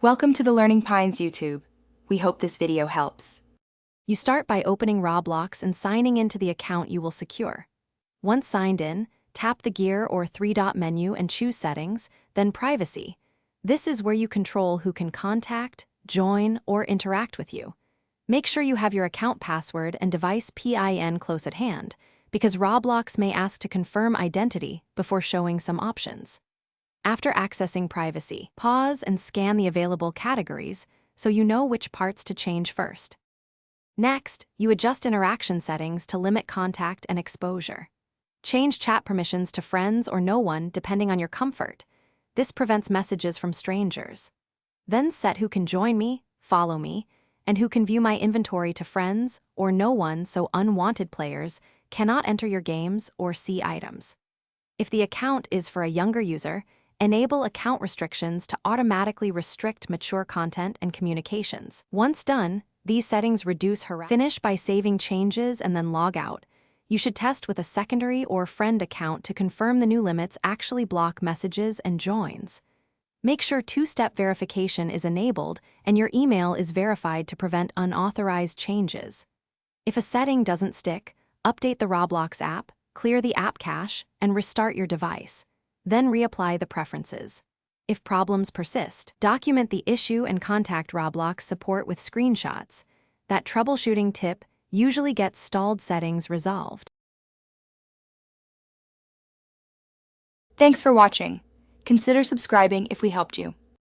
Welcome to the Learning Pines YouTube. We hope this video helps. You start by opening Roblox and signing into the account you will secure. Once signed in, tap the gear or three-dot menu and choose Settings, then Privacy. This is where you control who can contact, join, or interact with you. Make sure you have your account password and device PIN close at hand, because Roblox may ask to confirm identity before showing some options. After accessing privacy, pause and scan the available categories so you know which parts to change first. Next, you adjust interaction settings to limit contact and exposure. Change chat permissions to friends or no one depending on your comfort. This prevents messages from strangers. Then set who can join me, follow me, and who can view my inventory to friends or no one so unwanted players cannot enter your games or see items. If the account is for a younger user, enable account restrictions to automatically restrict mature content and communications. Once done, these settings reduce harassment. Finish by saving changes and then log out. You should test with a secondary or friend account to confirm the new limits actually block messages and joins. Make sure two-step verification is enabled and your email is verified to prevent unauthorized changes. If a setting doesn't stick, update the Roblox app, clear the app cache, and restart your device. Then reapply the preferences. If problems persist, document the issue and contact Roblox support with screenshots. That troubleshooting tip usually gets stalled settings resolved. Thanks for watching. Consider subscribing if we helped you.